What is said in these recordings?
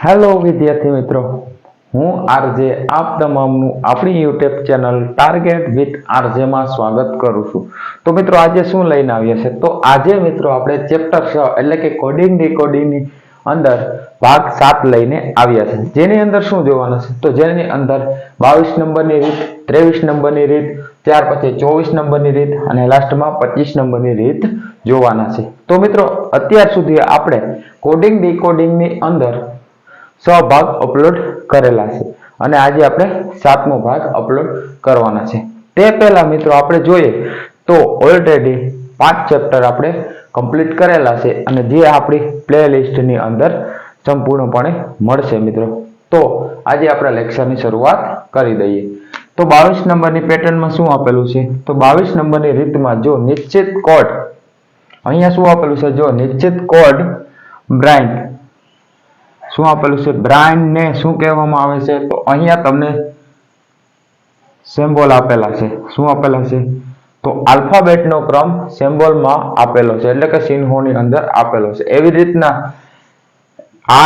Hello વિદ્યાર્થી મિત્રો, હું આરજે આપ તમામનું આપણી યુટ્યુબ ચેનલ ટાર્ગેટ વિથ આરજેમાં સ્વાગત કરું છું. તો મિત્રો આજે શું લઈને આવ્યા છે? તો આજે મિત્રો આપણે ચેપ્ટર 6 એટલે કે કોડિંગ ડીકોડિંગની અંદર ભાગ 7 લઈને આવ્યા છે. જેની અંદર શું જોવાનું છે? તો જેની અંદર 22 નંબરની રીત, 23 નંબરની રીત, ત્યાર પછી 24 નંબરની રીત અને લાસ્ટમાં 25 નંબરની રીત જોવાના છે. તો મિત્રો અત્યાર સુધી આપણે કોડિંગ ડીકોડિંગની અંદર 6 ભાગ અપલોડ કરેલા છે અને આજે આપણે 7મો ભાગ અપલોડ કરવાના છે. તે પહેલા મિત્રો આપણે જોઈએ તો ઓલરેડી 5 ચેપ્ટર આપણે કમ્પ્લીટ કરેલા છે અને જે આપણી પ્લેલિસ્ટની અંદર સંપૂર્ણપણે મળશે મિત્રો. તો આજે આપણે લેક્ચરની શરૂઆત કરી દઈએ. તો 22 નંબરની પેટર્નમાં શું આપેલું છે? તો 22 નંબરની રીતમાં જો નિશ્ચિત કોડ, અહીંયા શું આપેલું છે? જો નિશ્ચિત કોડ બ્રાઇન્ટ શું આપેલું છે? બ્રાઇન્ડ ને શું કહેવામાં આવે છે? તો અહીંયા તમને સિમ્બોલ આપેલા છે. શું આપેલા છે? તો આલ્ફાબેટનો ક્રમ સિમ્બોલમાં આપેલો છે, એટલે કે ચિહ્નોની અંદર આપેલો છે. એવી રીતના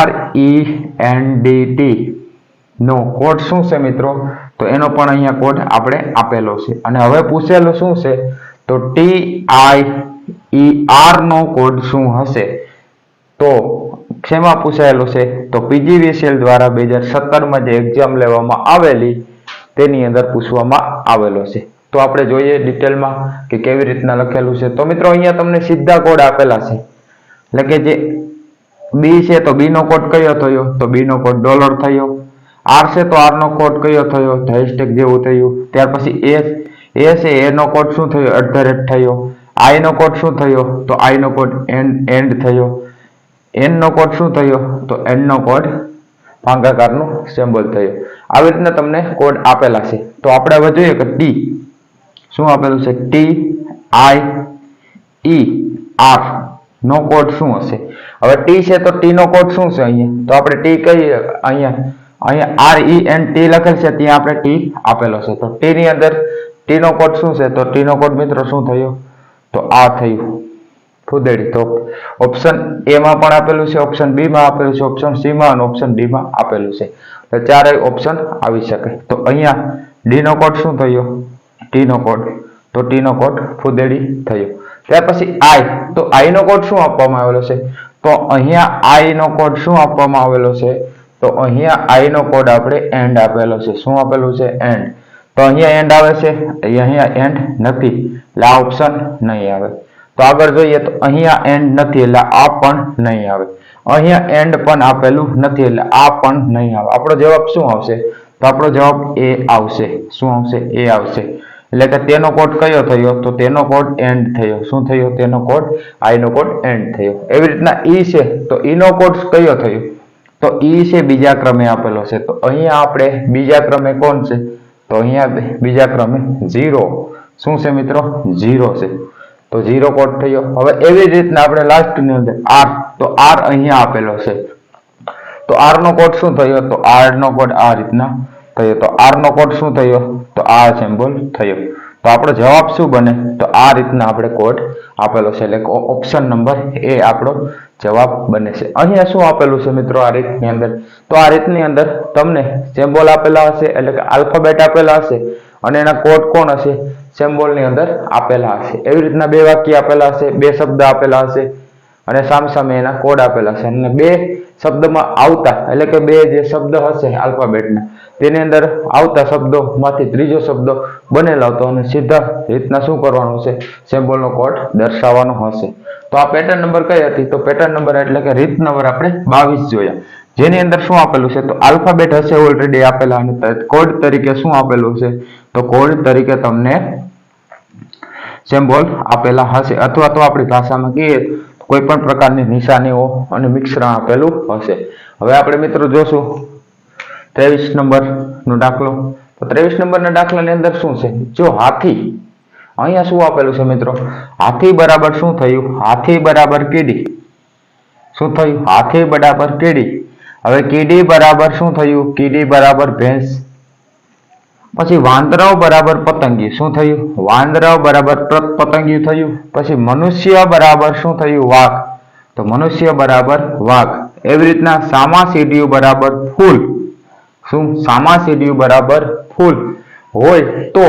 RENDT નો કોડ શું છે મિત્રો? તો એનો પણ અહીંયા કોડ આપણે આપેલો છે. અને હવે પૂછેલું શું છે? તો TIER નો કોડ શું હશે? તો શેમાં પૂછાયેલું છે? તો PGVCL દ્વારા 2017માં જે એક્ઝામ લેવામાં આવેલી તેની અંદર પૂછવામાં આવેલો છે. તો આપણે જોઈએ ડિટેલમાં કે કેવી રીતના લખેલું છે. તો મિત્રો અહીંયા તમને સીધા કોડ આપેલા છે, એટલે કે જે B છે તો B નો કોડ કયો થયો? તો B નો કોડ ડોલર થયો. R છે તો R નો કોડ કયો થયો? હેશટેગ જેવું થયું. ત્યાર પછી A છે, A નો કોડ શું થયો? @ થયો. I નો કોડ શું થયો? તો I નો કોડ એન્ડ થયો. N નો કોડ શું થયો? તો N નો કોડ ભાગાકારનો સિમ્બોલ થયો. આવી રીતના તમને કોડ આપેલા છે. તો આપણે હવે જોઈએ કે T શું આપેલું છે? TIER નો કોડ શું હશે? હવે T છે તો T નો કોડ શું છે અહીંયા? તો આપણે T કહીએ, અહીંયા RENT લખેલ છે, ત્યાં આપણે T આપેલો છે. તો T ની અંદર T નો કોડ શું છે? તો T નો કોડ મિત્રો શું થયો? તો આ થયું ફુદેડી. તો ઓપ્શન A માં પણ આપેલું છે, ઓપ્શન B માં આપેલું છે, ઓપ્શન C માં અને ઓપ્શન D માં આપેલું છે. તો ચારેય ઓપ્શન આવી શકે. તો અહીંયા D નો કોડ શું થયો? T નો કોડ, તો T નો કોડ ફુદેડી થયો. ત્યાર પછી I, તો I નો કોડ શું આપવામાં આવેલો છે? તો અહીંયા I નો કોડ શું આપવામાં આવેલો છે? તો અહીંયા I નો કોડ આપણે એન્ડ આપેલો છે. શું આપેલું છે? એન્ડ. તો અહીંયા એન્ડ આવે છે, અહીંયા એન્ડ નથી, એટલે આ ઓપ્શન નહીં આવે. તો આગળ જોઈએ તો અહીંયા એન્ડ નથી, એટલે આ પણ નહીં આવે. અહીંયા એન્ડ પણ આપેલું નથી, એટલે આ પણ નહીં આવે. આપણો જવાબ શું આવશે? તો આપણો જવાબ A આવશે. શું આવશે? A આવશે. એટલે કે તેનો કોડ કયો થયો? તો તેનો કોડ એન્ડ થયો. શું થયો? તેનો કોડ I નો કોડ એન્ડ થયો. એવી રીતના E છે તો E નો કોડ કયો થયો? તો E છે બીજા ક્રમે આપેલો છે. તો અહીંયા આપણે બીજા ક્રમે કોણ છે? તો અહીંયા બીજા ક્રમે 0. શું છે મિત્રો? 0 છે. તો 0 કોડ થયો. હવે એવી રીતના આપણે લાસ્ટ ની અંદર R, તો R અહીંયા આપેલો છે. તો R નો કોડ શું થયો? તો R નો કોડ આ રીતના થયો. તો R નો કોડ શું થયો? તો આ સિમ્બોલ થયો. તો આપણો જવાબ શું બને? તો આ રીતના આપણે કોડ આપેલો છે, એટલે ઓપ્શન નંબર A આપણો જવાબ બને છે. અહીંયા શું આપેલું છે મિત્રો આ રીતની અંદર? તો આ રીતની અંદર તમને સિમ્બોલ આપેલા હશે, એટલે કે આલ્ફાબેટ આપેલા હશે અને એના કોડ કોણ હશે? સિમ્બોલ ની અંદર આપેલા હશે. એવી રીતના 2 વાક્ય આપેલા હશે, 2 શબ્દ આપેલા હશે અને સામસામે એના કોડ આપેલા હશે. અને 2 શબ્દમાં આવતા, એટલે કે 2 જે શબ્દ હશે આલ્ફાબેટના, તેની અંદર આવતા શબ્દોમાંથી ત્રીજો શબ્દ બનેલો હતો અને સીધા રીતના શું કરવાનું છે? સિમ્બોલનો કોડ દર્શાવવાનો હશે. તો આ પેટર્ન નંબર કઈ હતી? તો પેટર્ન નંબર એટલે કે રીત નંબર આપણે 22 જોયા. જેની અંદર શું આપેલું છે? તો આલ્ફાબેટ હશે ઓલરેડી આપેલા અને કોડ તરીકે શું આપેલું છે? તો કોડ તરીકે તમને સિમ્બોલ આપેલા હશે, અથવા તો આપણી ભાષામાં કહીએ કોઈ પણ પ્રકારની નિશાનીઓ અને મિશ્રણ આપેલું હશે. હવે આપણે મિત્રો જોશું 23 નંબરનો દાખલો. તો 23 નંબરના દાખલાની અંદર શું છે? જો હાથી, અહીંયા શું આપેલું છે મિત્રો? હાથી બરાબર શું થયું? હાથી બરાબર કીડી. શું થયું? હાથી બરાબર કીડી. હવે કીડી બરાબર શું થયું? કીડી બરાબર ભેંસ. પછી વાંદરાવ બરાબર પતંગી. શું થયું? વાંદરાવ બરાબર પતંગિયું થયું. પછી મનુષ્ય બરાબર શું થયું? વાઘ. તો મનુષ્ય બરાબર વાઘ. એવી રીતના સામા સીડીયુ બરાબર ફૂલ, શું સામા સીડીયુ બરાબર ફૂલ હોય તો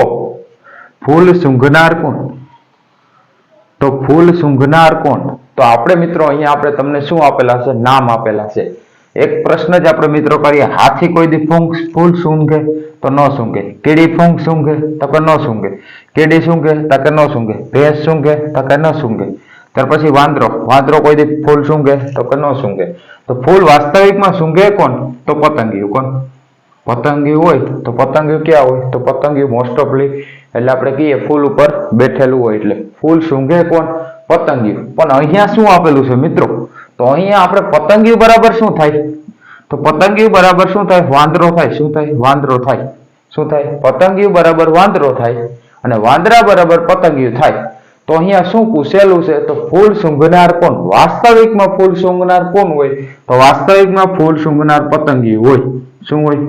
ફૂલ સૂંઘનાર કોણ? તો ફૂલ સૂંઘનાર કોણ? તો આપણે મિત્રો અહીંયા આપણે તમને શું આપેલા છે? નામ આપેલા છે. એક પ્રશ્ન જ આપણે મિત્રો કરીએ, હાથી કોઈ દી ફૂલ સૂંઘે? તો ન સૂંઘે. કીડી ફૂંક સૂંઘે? તો કે ન સૂંઘે. કીડી સૂંઘે? તો કે ન સૂંઘે. ભેંસ સૂંઘે? તો કે ન સૂંઘે. ત્યાર પછી વાંદરો કોઈ દી ફૂલ સૂંઘે? તો કે ન સૂંઘે. તો ફૂલ વાસ્તવિકમાં સૂંઘે કોણ? તો પતંગિયું. કોણ? પતંગિયું હોય તો પતંગિયું ક્યાં હોય? તો પતંગિયું મોસ્ટ ઓફલી એટલે આપણે કહીએ ફૂલ ઉપર બેઠેલું હોય એટલે ફૂલ સૂંઘે કોણ? પતંગિયું. પણ અહીંયા શું આપેલું છે મિત્રો? તો અહીંયા આપણે પતંગિયું બરાબર શું થાય? તો પતંગિયું બરાબર શું થાય? વાંદરો થાય. શું થાય? વાંદરો થાય. શું થાય? પતંગિયું બરાબર વાંદરો થાય અને વાંદરા બરાબર પતંગિયું થાય. તો અહીંયા શું પૂછેલું છે? તો ફૂલ સૂંઘનાર કોણ? વાસ્તવિકમાં ફૂલ સૂંઘનાર કોણ હોય? તો વાસ્તવિકમાં ફૂલ સૂંઘનાર પતંગિયું હોય. શું હોય?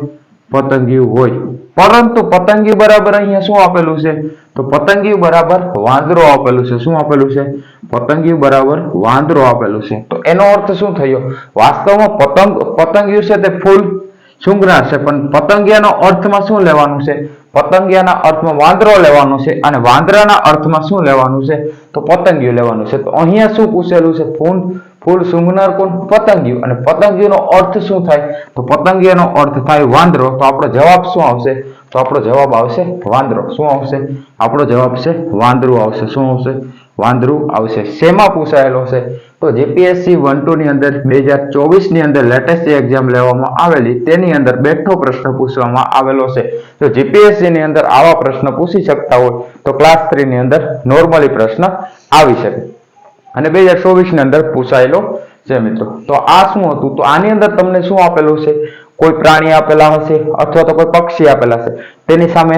પતંગિયું હોય. પરંતુ પતંગિયું બરાબર અહીંયા શું આપેલું છે? તો પતંગિયું બરાબર વાંદરો આપેલું છે. શું આપેલું છે? પતંગિયું બરાબર વાંદરો આપેલું છે. તો એનો અર્થ શું થયો? વાસ્તવમાં પતંગિયું છે તે ફૂલ સૂંઘનાર છે, પણ પતંગિયાનો અર્થમાં શું લેવાનું છે? પતંગિયાના અર્થમાં વાંદરો લેવાનું છે અને વાંદરાના અર્થમાં શું લેવાનું છે? તો પતંગિયું લેવાનું છે. તો અહીંયા શું પૂછેલું છે? ફૂલ સૂંઘનાર કોણ? પતંગિયું. અને પતંગિયુંનો અર્થ શું થાય? તો પતંગિયાનો અર્થ થાય વાંદરો. તો આપણો જવાબ શું આવશે? તો આપણો જવાબ આવશે વાંદરો. શું આવશે? આપણો જવાબ છે વાંદરું આવશે. શું આવશે? વાંદરું આવશે. શેમાં પૂછાયેલો છે? તો જીપીએસસી 1-2 ની અંદર 2024 ની અંદર લેટેસ્ટ જે એક્ઝામ લેવામાં આવેલી તેની અંદર બેઠો પ્રશ્ન પૂછવામાં આવેલો છે. તો જીપીએસસી ની અંદર આવા પ્રશ્ન પૂછી શકતા હોય તો ક્લાસ 3 ની અંદર નોર્મલી પ્રશ્ન આવી શકે અને 2024 ની અંદર પૂછાયેલો છે મિત્રો. તો આ શું હતું? તો આની અંદર તમને શું આપેલું છે? કોઈ પ્રાણી આપેલા હશે અથવા તો કોઈ પક્ષી આપેલા છે, તેની સામે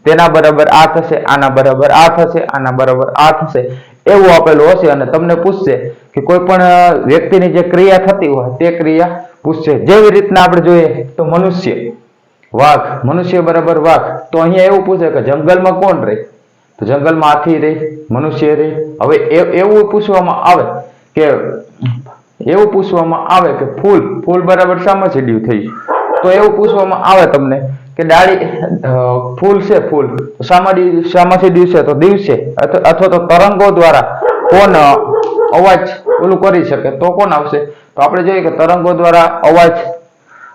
તેના બરાબર આ થશે, આના બરાબર આ થશે, આના બરાબર આ થશે એવું આપેલું હશે અને તમને પૂછશે કે કોઈ પણ વ્યક્તિની જે ક્રિયા થતી હોય તે ક્રિયા પૂછશે. જેવી રીતના આપણે જોઈએ તો મનુષ્ય બરાબર વાઘ. તો અહીંયા એવું પૂછે કે જંગલમાં કોણ રહે? તો જંગલમાં હાથી રહે, મનુષ્ય રહે. હવે એવું પૂછવામાં આવે કે ફૂલ બરાબર શામાં સીડ્યું થઈ? તો એવું પૂછવામાં આવે તમને કે ફૂલ છે, ફૂલ શામાં સીડ્યું છે? તો દિવસે. અથવા તો તરંગો દ્વારા કોણ અવાજ ઓલું કરી શકે? તો કોણ આવશે? તો આપણે જોઈએ કે તરંગો દ્વારા અવાજ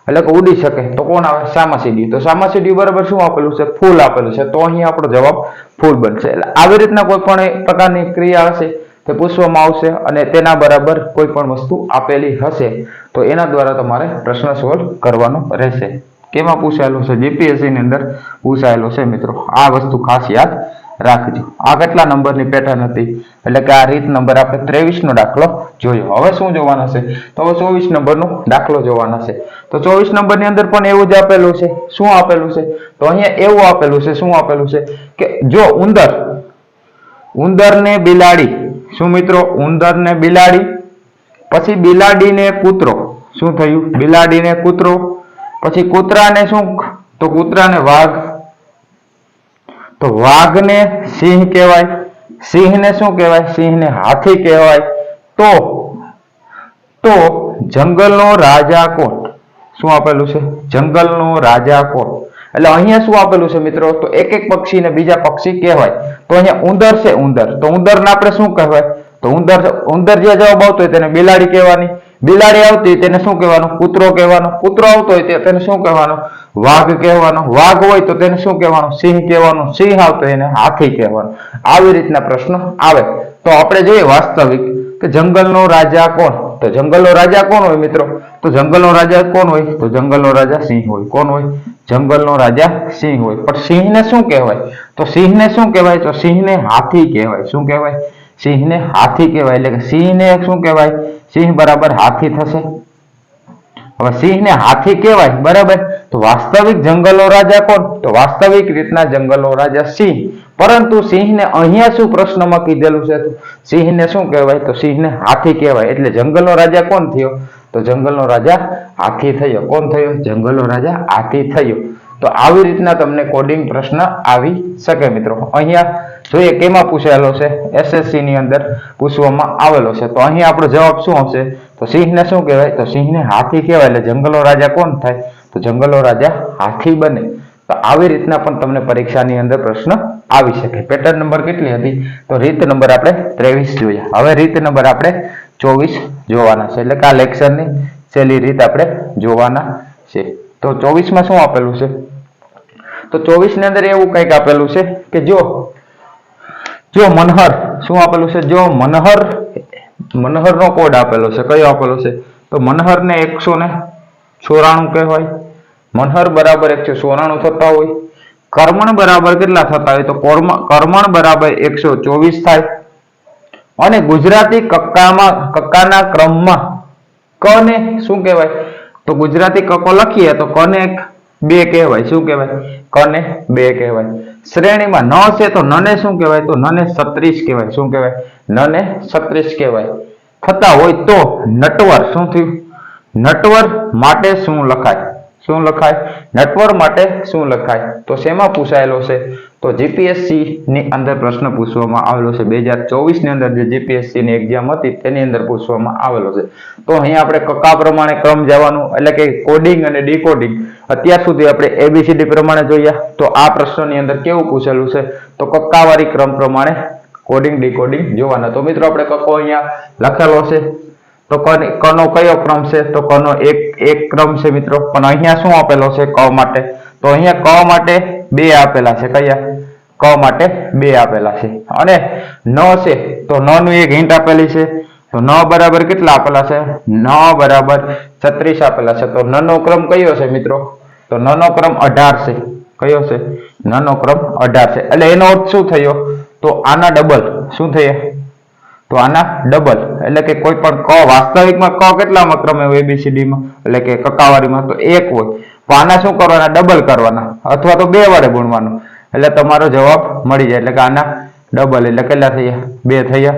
એટલે કે ઉડી શકે તો કોણ આવે? શામાં સીડ્યું. તો શામાં સીડ્યું બરાબર શું આપેલું છે? ફૂલ આપેલું છે. તો અહીં આપણો જવાબ ફૂલ બનશે. એટલે આવી રીતના કોઈ પણ પ્રકારની ક્રિયા હશે તે પૂછવામાં આવશે અને તેના બરાબર કોઈ પણ વસ્તુ આપેલી હશે તો એના દ્વારા તમારે પ્રશ્ન સોલ્વ કરવાનો રહેશે. કેમાં પૂછાયેલો છે? જીપીએસસી ની અંદર પૂછાયેલો છે મિત્રો. આ વસ્તુ ખાસ યાદ રાખજો. આ કેટલા નંબરની પેટર્ન હતી? એટલે કે આ રીત નંબર આપણે 23 નો દાખલો જોયો. હવે શું જોવાના છે? તો હવે 24 નંબરનો દાખલો જોવાના છે. તો 24 નંબરની અંદર પણ એવું જ આપેલું છે. શું આપેલું છે? તો અહીંયા એવું આપેલું છે. શું આપેલું છે? કે જો ઉંદર ને બિલાડી, શું મિત્રો? ઉંદર ને બિલાડી, પછી બિલાડીને કૂતરો. શું થયું? બિલાડીને કૂતરો, પછી કૂતરાને શું? તો કૂતરાને વાઘ, તો વાઘને સિંહ કહેવાય, સિંહને શું કહેવાય? સિંહને હાથી કહેવાય. તો જંગલનો રાજા કોણ? શું આપેલું છે? જંગલનો રાજા કોણ? એટલે અહીંયા શું આપેલું છે મિત્રો? તો એક પક્ષીને બીજા પક્ષી કહેવાય. તો અહીંયા ઉંદર છે, તો ઉંદરને આપણે શું કહેવાય? તો ઉંદર જે જવાબ આવતો હોય તેને બિલાડી કહેવાની, બિલાડી આવતી તેને શું કહેવાનું? કૂતરો કહેવાનો, કૂતરો આવતો હોય તેને શું કહેવાનું? વાઘ કહેવાનો, વાઘ હોય તો તેને શું કહેવાનું? સિંહ કહેવાનું, સિંહ આવતો એને હાથી કહેવાનું. આવી રીતના પ્રશ્ન આવે. તો આપણે જોઈએ વાસ્તવિક કે જંગલનો રાજા કોણ? તો જંગલનો રાજા કોણ હોય મિત્રો? તો જંગલનો રાજા કોણ હોય? તો જંગલનો રાજા સિંહ હોય. કોણ હોય? જંગલનો રાજા સિંહ હોય. પણ સિંહને શું કહેવાય? તો સિંહને શું કહેવાય? તો સિંહને હાથી કહેવાય. શું કહેવાય? સિંહને હાથી કહેવાય. એટલે કે સિંહને શું કહેવાય? સિંહ બરાબર હાથી થશે. હવે સિંહને હાથી કહેવાય બરાબર. તો વાસ્તવિક જંગલનો રાજા કોણ? તો વાસ્તવિક રીતના જંગલનો રાજા સિંહ. પરંતુ સિંહને અહીંયા શું પ્રશ્નમાં કીધેલું છે? તો સિંહને શું કહેવાય? તો સિંહને હાથી કહેવાય. એટલે જંગલનો રાજા કોણ થયો? તો જંગલનો રાજા હાથી થયો. કોણ થયો? જંગલનો રાજા હાથી થયો. તો આવી રીતના તમને કોડિંગ પ્રશ્ન આવી શકે મિત્રો. અહીંયા જોઈએ કેમાં પૂછાયેલો છે? એસએસસી ની અંદર પૂછવામાં આવેલો છે. તો અહીંયા આપણો જવાબ શું આવશે? તો તો સિંહને શું કહેવાય? તો સિંહને હાથી કહેવાય. એટલે જંગલનો રાજા કોણ થાય? તો જંગલનો રાજા હાથી બને. તો આવી રીતના પણ તમને પરીક્ષાની અંદર પ્રશ્ન આવી શકે. પેટર્ન નંબર કેટલી હતી? તો રીત નંબર આપણે 23 જોયા. હવે રીત નંબર આપણે 24 જોવાના છે. એટલે કે આ લેક્ચરની છેલ્લી રીત આપણે જોવાના છે. તો 24માં શું આપેલું છે? તો 24 ની અંદર એવું કંઈક આપેલું છે કે જો મનહર શું આપેલું છે? જો મનહરનો કોડ આપેલો છે. કયો આપેલો છે? તો મનહરને 194 કહેવાય. મનહર બરાબર 194 થતા હોય. કર્મણ બરાબર કેટલા થતા હોય? તો કર્મણ બરાબર 124 થાય. અને ગુજરાતી કક્કાના ક્રમમાં કને શું કહેવાય? તો ગુજરાતી કક્કો લખીએ તો કને 2 કહેવાય. શું કહેવાય? કને 2 કહેવાય. શ્રેણીમાં ન છે તો નને શું કહેવાય? તો નને 36 કહેવાય. શું કહેવાય? નને 36 કહેવાય. થતા હોય તો નટવર શું થયું? નટવર માટે શું લખાય? શું લખાય? નટવર માટે શું લખાય? તો શેમાં પૂછાયેલો છે? તો જીપીએસસી ની અંદર પ્રશ્ન પૂછવામાં આવેલો છે. 2024 ની અંદર જે જીપીએસસી ની એક્ઝામ હતી તેની અંદર પૂછવામાં આવેલો છે. તો અહીંયા આપણે કક્કા પ્રમાણે ક્રમ જવાનું, એટલે કે કોડિંગ અને ડીકોડિંગ અત્યાર સુધી આપણે એબીસીડી પ્રમાણે જોયા. તો આ પ્રશ્નની અંદર કેવું પૂછેલું છે? તો કક્કાવાળી ક્રમ પ્રમાણે કોડિંગ ડીકોડિંગ જોવાના. તો મિત્રો આપણે કક્કો અહીંયા લખેલો છે. તો કનો કયો ક્રમ છે? તો કનો એક ક્રમ છે મિત્રો. પણ અહીંયા શું આપેલો છે ક માટે? તો અહીંયા ક માટે 2 આપેલા છે. કયા? ક માટે 2 આપેલા છે. અને ન છે તો ન નું એક હિન્ટ આપેલી છે. તો ન બરાબર કેટલા આપેલા છે? ન બરાબર 36 આપેલા છે. તો ન નો ક્રમ કયો છે મિત્રો? તો ન નો ક્રમ 18 છે. કયો છે? ન નો ક્રમ 18 છે. એટલે એનો અર્થ શું થયો? તો આના ડબલ. શું થયા? તો આના ડબલ. એટલે કે કોઈ પણ ક વાસ્તવિકમાં ક કેટલામાં ક્રમે હોય એબીસીડીમાં? એટલે કે કક્કાવાળીમાં તો 1 હોય. તો આના શું કરવાના? ડબલ કરવાના, અથવા તો 2 વડે ગુણવાનું. એટલે તમારો જવાબ મળી જાય. એટલે કે આના ડબલ. એટલે કેટલા થયા? 2 થયા.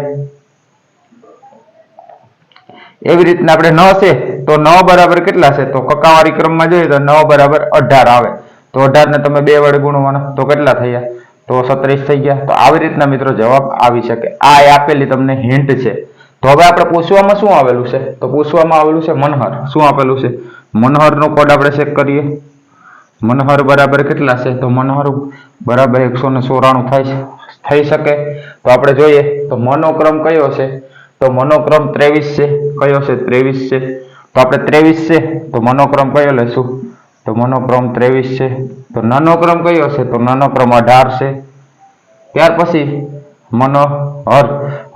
એવી રીતના આપણે ન છે તો ન બરાબર કેટલા છે? તો કક્કાવાળી ક્રમમાં જોઈએ તો ન બરાબર 18 આવે. તો 18 ને તમે 2 વડે ગુણવાના તો કેટલા થયા? તો 36 થઈ ગયા. તો આવી રીતના મિત્રો જવાબ આવી શકે. આ આપેલી તમને હિન્ટ છે. તો હવે આપણે પૂછવામાં શું આવેલું છે? તો પૂછવામાં આવેલું છે મનહર. શું આપેલું છે? મનહરનો કોડ આપણે ચેક કરીએ. મનહર બરાબર કેટલા છે? તો મનહર બરાબર 194 થઈ શકે. તો આપણે જોઈએ તો મનોક્રમ કયો છે? તો મનોક્રમ 23 છે. કયો છે? 23 છે. તો આપણે 23 છે તો મનોક્રમ કયો લેશું? તો મનોક્રમ 23 છે. તો નનોક્રમ કયો છે? તો નનોક્રમ 18 છે. ત્યાર પછી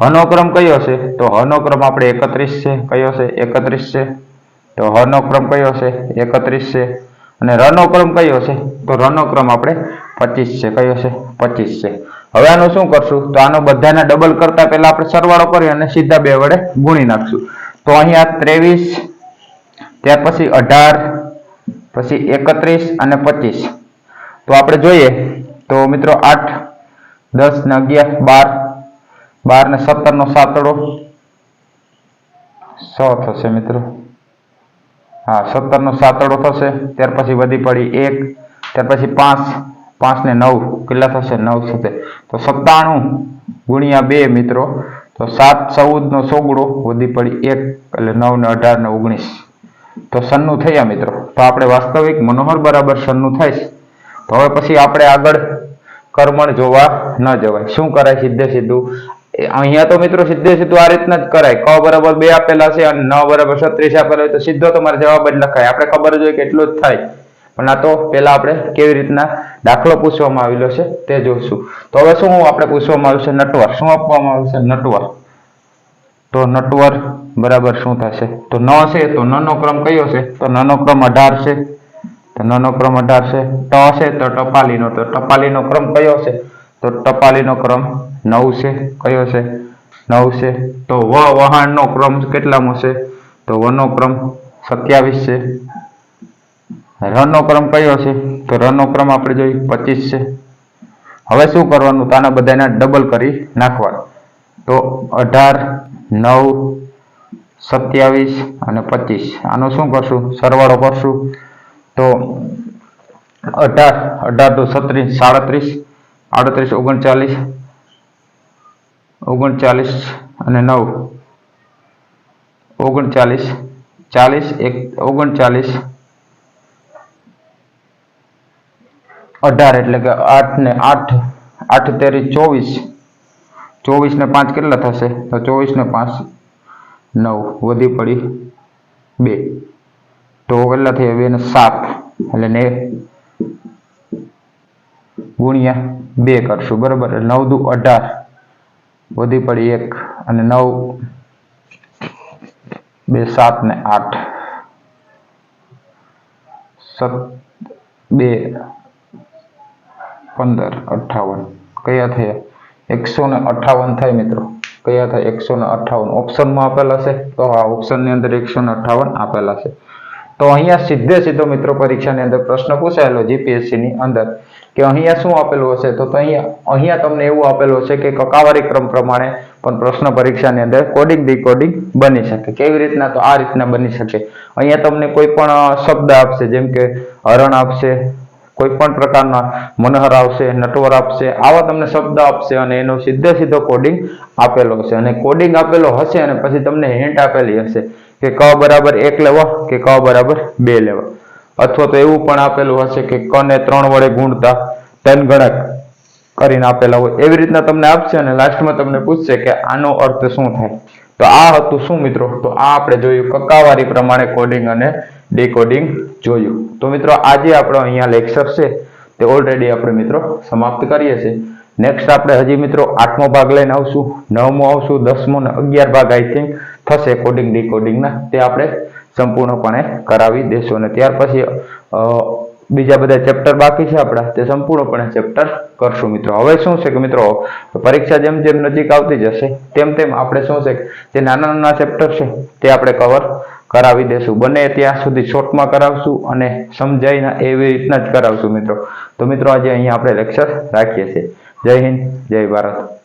હનોક્રમ કયો છે? તો હનોક્રમ આપણે 31 છે. કયો છે? 31 છે. તો હનોક્રમ કયો છે? 31 છે. અને રનોક્રમ કયો છે? તો રનોક્રમ આપણે 25 છે. કયો છે? 25 છે. હવે આનું શું કરશું? તો આનો બધાના ડબલ કરતા પહેલા આપણે સરવાળો કરી અને સીધા 2 વડે ગુણી નાખશું. તો અહીંયા 23, ત્યાર પછી 18, પછી 31 અને 25. તો આપણે જોઈએ તો મિત્રો 8, 10 ને 11, 12 ને 17 નો સાતડો 100 થશે મિત્રો. હા, 17 નો સાતડો થશે. ત્યાર પછી વધી પડી 1, ત્યાર પછી 5, 5 ને 9 કેટલા થશે? 9 થશે. તો 97 ગુણ્યા 2 મિત્રો. તો 7, 14 નો સોગડો વધી પડી 1, એટલે 9 ને 18 ને 19. તો 96 થયા મિત્રો. તો આપણે વાસ્તવિક મનોહર બરાબર 96 થાય. તો હવે પછી આપણે આગળ કર્મણ જોવા ન જવાય. શું કરાય? સીધે સીધું અહીંયા તો મિત્રો સીધે સીધું આ રીતના જ કરાય. ક બરાબર 2 આપેલા છે અને ન બરાબર 36 આપેલા હોય તો સીધો તમારે જવાબ જ લખાય. આપણે ખબર જ હોય કે એટલું જ થાય. પણ આ તો પેલા આપણે કેવી રીતના દાખલો પૂછવામાં આવેલો છે તે જોઈશું. તો હવે શું આપણે પૂછવામાં આવ્યું છે? નટવર. શું આપવામાં આવ્યું છે? નટવર. તો નટવર બરાબર શું થશે? તો ન છે તો ન નો ક્રમ કયો છે? તો ન નો ક્રમ 18 છે. તો ન નો ક્રમ 18 છે. ટ છે તો ટપાલીનો. તો ટપાલીનો ક્રમ કયો છે? તો ટપાલીનો ક્રમ 9 છે. કયો છે? 9 છે. તો વહાણનો ક્રમ કેટલામો છે? તો વનો ક્રમ 27 છે. રનો ક્રમ કયો છે? તો રનો ક્રમ આપણે જોઈએ 25 છે. હવે શું કરવાનું? તો આના બધાના ડબલ કરી નાખવાનું. તો 18, 9, 27 અને 25. આનો શું કરશું? સરવાળો કરશું. તો 18 તો 37, 37, 38, 39, 39 અને 9 39 અને 9 39 40 39 18 એટલે કે 8 ને 8 8 તેરી 24 24 ને 5 કેટલા થશે? તો 24 ને 5 9 વધી પડી 2 તો કેટલા થયા? 2 ને 7 એટલે ને ગુણ્યા 2 કરશું બરાબર. 9 દુ 18 વધી પડી 1 અને 9 2 7 ને 8 2 15 58 કયા થયા? 158 થાય મિત્રો. કયા થાય? 158 ઓપ્શનમાં આપેલા છે. તો આ ઓપ્શનની અંદર 158 આપેલા છે. તો અહીંયા સીધો મિત્રો પરીક્ષાની અંદર પ્રશ્ન પૂછાયેલો જીપીએસસી ની અંદર કે અહીંયા શું આપેલું હશે? તો અહીંયા તમને એવું આપેલું હશે કે કકાવારી ક્રમ પ્રમાણે પણ પ્રશ્ન પરીક્ષાની અંદર કોડિંગ ડીકોડિંગ બની શકે. કેવી રીતના? તો આ રીતના બની શકે. અહીંયા તમને કોઈ પણ શબ્દ આપશે, જેમ કે હરણ આપશે, કોઈ પણ પ્રકારના મનહર આવશે, નટવર આપશે, આવા તમને શબ્દ આપશે અને એનો સીધો કોડિંગ આપેલો હશે. અને કોડિંગ આપેલો હશે અને પછી તમને હિન્ટ આપેલી હશે કે ક બરાબર 1 લેવા કે ક બરાબર 2 લેવા, અથવા તો એવું પણ આપેલું હશે કે ક ને 3 વડે ગુણતા 3 ગણા કરીને આપેલા હોય. એવી રીતના તમને આપશે અને લાસ્ટમાં તમને પૂછશે કે આનો અર્થ શું થાય. તો આ હતું શું મિત્રો? તો આ આપણે જોયું કક્કાવારી પ્રમાણે કોડિંગ અને ડીકોડિંગ જોયું. તો મિત્રો આજે આપણો અહીંયા લેક્ચર છે તે ઓલરેડી આપણે મિત્રો સમાપ્ત કરીએ છીએ. નેક્સ્ટ આપણે હજી મિત્રો 8મો ભાગ લઈને આવશું, 9મો આવશું, 10મો ને 11 ભાગ આઈ થિંક થશે કોડિંગ ડીકોડિંગના. તે આપણે સંપૂર્ણપણે કરાવી દેશું અને ત્યાર પછી બીજા બધા ચેપ્ટર બાકી છે આપણા, તે સંપૂર્ણપણે ચેપ્ટર કરશું મિત્રો. હવે શું છે કે મિત્રો પરીક્ષા જેમ નજીક આવતી જશે તેમ આપણે શું છે જે નાના ચેપ્ટર છે તે આપણે કવર કરાવી દેશું. બને ત્યાં સુધી શોર્ટમાં કરાવશું અને સમજાય એવી રીતના જ કરાવશું મિત્રો. તો મિત્રો આજે અહીંયા આપણે લેક્ચર રાખીએ છીએ. જય હિન્દ, જય ભારત.